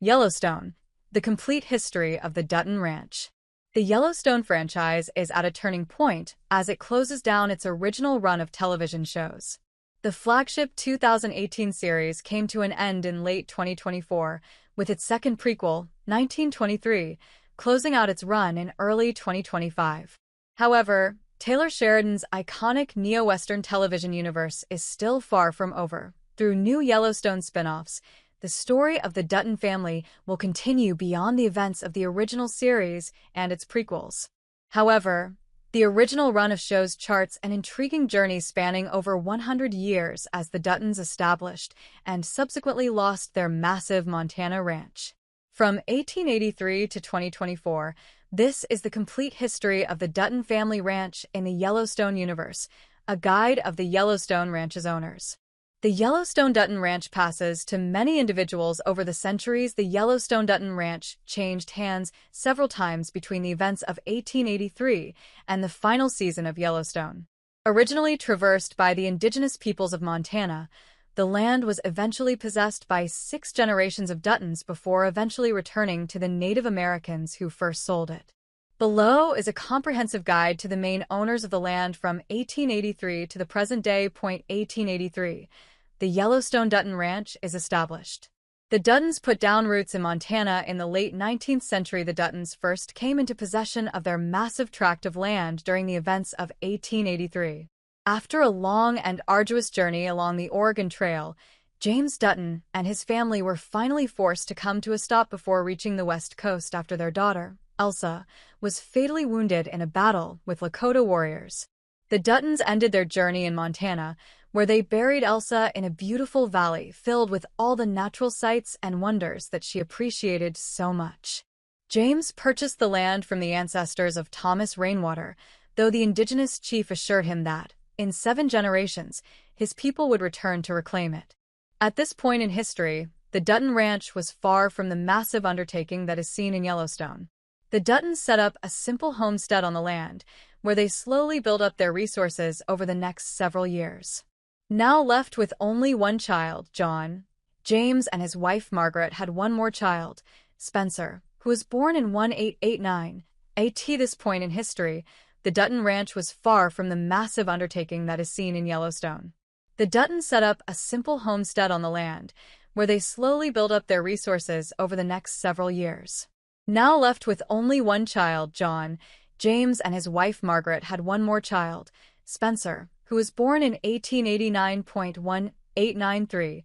Yellowstone, the complete history of the Dutton Ranch. The Yellowstone franchise is at a turning point as it closes down its original run of television shows. The flagship 2018 series came to an end in late 2024, with its second prequel, 1923, closing out its run in early 2025. However, Taylor Sheridan's iconic neo-Western television universe is still far from over. Through new Yellowstone spin-offs, the story of the Dutton family will continue beyond the events of the original series and its prequels. However, the original run of shows charts an intriguing journey spanning over 100 years as the Duttons established and subsequently lost their massive Montana ranch. From 1883 to 2024, this is the complete history of the Dutton family ranch in the Yellowstone universe, a guide of the Yellowstone Ranch's owners. The Yellowstone Dutton Ranch passes to many individuals over the centuries. The Yellowstone Dutton Ranch changed hands several times between the events of 1883 and the final season of Yellowstone. Originally traversed by the indigenous peoples of Montana, the land was eventually possessed by 6 generations of Duttons before eventually returning to the Native Americans who first sold it. Below is a comprehensive guide to the main owners of the land from 1883 to the present day. 1883, the Yellowstone Dutton Ranch is established. The Duttons put down roots in Montana in the late 19th century. The Duttons first came into possession of their massive tract of land during the events of 1883. After a long and arduous journey along the Oregon Trail, James Dutton and his family were finally forced to come to a stop before reaching the West Coast after their daughter, Elsa, was fatally wounded in a battle with Lakota warriors. The Duttons ended their journey in Montana, where they buried Elsa in a beautiful valley filled with all the natural sights and wonders that she appreciated so much. James purchased the land from the ancestors of Thomas Rainwater, though the indigenous chief assured him that, in 7 generations, his people would return to reclaim it. At this point in history, the Dutton Ranch was far from the massive undertaking that is seen in Yellowstone. The Duttons set up a simple homestead on the land, where they slowly built up their resources over the next several years. Now left with only one child, John, James and his wife Margaret had one more child, Spencer, who was born in 1889. At this point in history, the Dutton Ranch was far from the massive undertaking that is seen in Yellowstone. The Duttons set up a simple homestead on the land, where they slowly built up their resources over the next several years. Now left with only one child, John, James and his wife Margaret had one more child, Spencer, who was born in 1889. 1893,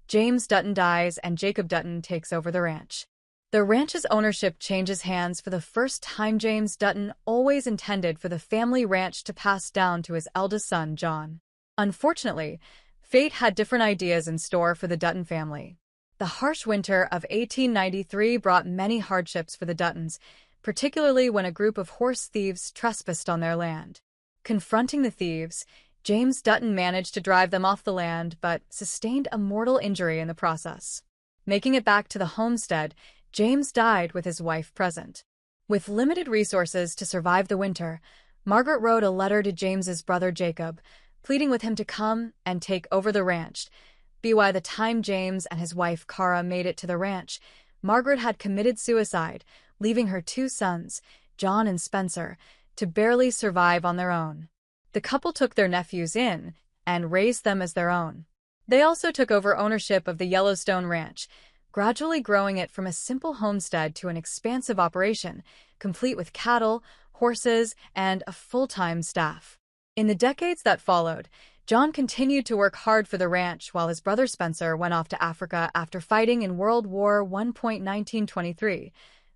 James Dutton dies and Jacob Dutton takes over the ranch. The ranch's ownership changes hands for the first time. James Dutton always intended for the family ranch to pass down to his eldest son, John. Unfortunately, fate had different ideas in store for the Dutton family. The harsh winter of 1893 brought many hardships for the Duttons, particularly when a group of horse thieves trespassed on their land. Confronting the thieves, James Dutton managed to drive them off the land but sustained a mortal injury in the process. Making it back to the homestead, James died with his wife present. With limited resources to survive the winter, Margaret wrote a letter to James's brother Jacob, pleading with him to come and take over the ranch. By the time James and his wife Cara made it to the ranch, Margaret had committed suicide, leaving her 2 sons, John and Spencer, to barely survive on their own. The couple took their nephews in and raised them as their own. They also took over ownership of the Yellowstone Ranch, gradually growing it from a simple homestead to an expansive operation, complete with cattle, horses, and a full-time staff. In the decades that followed, John continued to work hard for the ranch while his brother Spencer went off to Africa after fighting in World War I. 1923,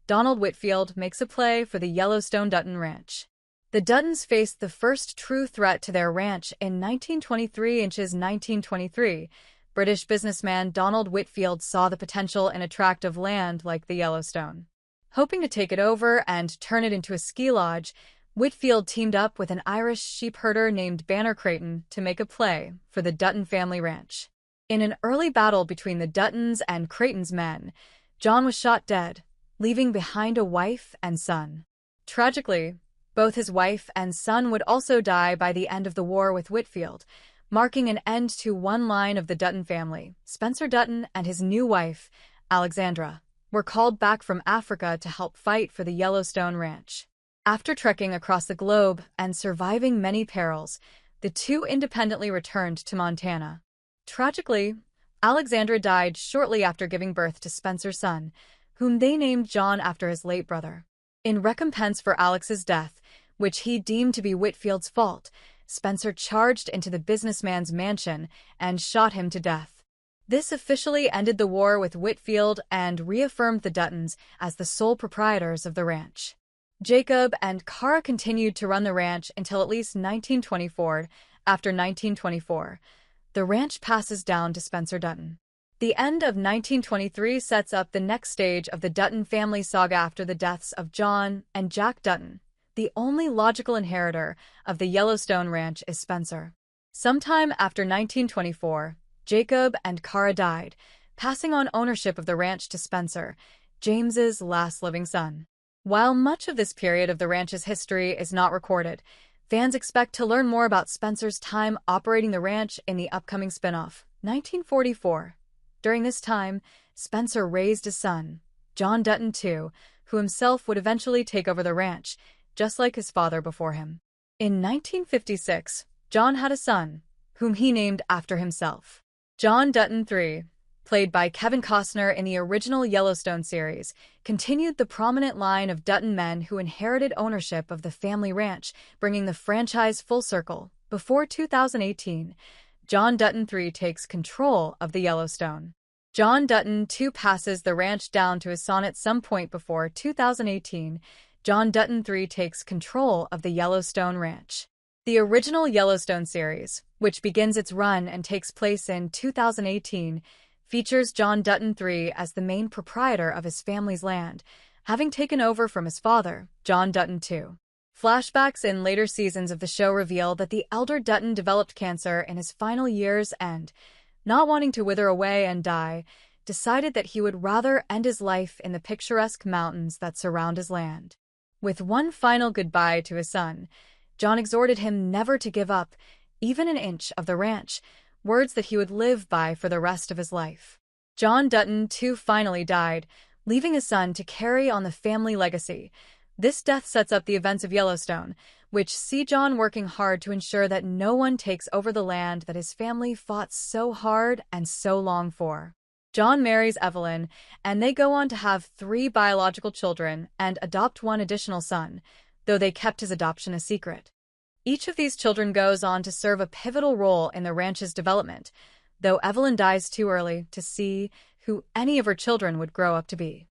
Donald Whitfield makes a play for the Yellowstone Dutton Ranch. The Duttons faced the first true threat to their ranch in 1923. 1923, British businessman Donald Whitfield saw the potential in a tract of land like the Yellowstone. Hoping to take it over and turn it into a ski lodge, Whitfield teamed up with an Irish sheep herder named Banner Creighton to make a play for the Dutton family ranch. In an early battle between the Duttons and Creighton's men, John was shot dead, leaving behind a wife and son. Tragically, both his wife and son would also die by the end of the war with Whitfield, marking an end to one line of the Dutton family, Spencer Dutton and his new wife, Alexandra. were called back from Africa to help fight for the Yellowstone Ranch. After trekking across the globe and surviving many perils, the two independently returned to Montana. Tragically, Alexandra died shortly after giving birth to Spencer's son, whom they named John after his late brother. In recompense for Alex's death, which he deemed to be Whitfield's fault, Spencer charged into the businessman's mansion and shot him to death. This officially ended the war with Whitfield and reaffirmed the Duttons as the sole proprietors of the ranch. Jacob and Cara continued to run the ranch until at least 1924. After 1924, the ranch passes down to Spencer Dutton. The end of 1923 sets up the next stage of the Dutton family saga after the deaths of John and Jack Dutton. The only logical inheritor of the Yellowstone Ranch is Spencer. Sometime after 1924, Jacob and Cara died, passing on ownership of the ranch to Spencer, James's last living son. While much of this period of the ranch's history is not recorded, fans expect to learn more about Spencer's time operating the ranch in the upcoming spin-off, 1944. During this time, Spencer raised a son, John Dutton II, who himself would eventually take over the ranch, just like his father before him. In 1956, John had a son, whom he named after himself. John Dutton III, played by Kevin Costner in the original Yellowstone series, continued the prominent line of Dutton men who inherited ownership of the family ranch, bringing the franchise full circle. Before 2018, John Dutton III takes control of the Yellowstone. John Dutton II passes the ranch down to his son at some point before 2018. John Dutton III takes control of the Yellowstone Ranch. The original Yellowstone series, which begins its run and takes place in 2018, features John Dutton III as the main proprietor of his family's land, having taken over from his father, John Dutton II. Flashbacks in later seasons of the show reveal that the elder Dutton developed cancer in his final years and, not wanting to wither away and die, decided that he would rather end his life in the picturesque mountains that surround his land. With one final goodbye to his son, John exhorted him never to give up, even an inch of the ranch, words that he would live by for the rest of his life. John Dutton II finally died, leaving his son to carry on the family legacy. This death sets up the events of Yellowstone, which see John working hard to ensure that no one takes over the land that his family fought so hard and so long for. John marries Evelyn, and they go on to have 3 biological children and adopt one additional son, though they kept his adoption a secret. Each of these children goes on to serve a pivotal role in the ranch's development, though Evelyn dies too early to see who any of her children would grow up to be.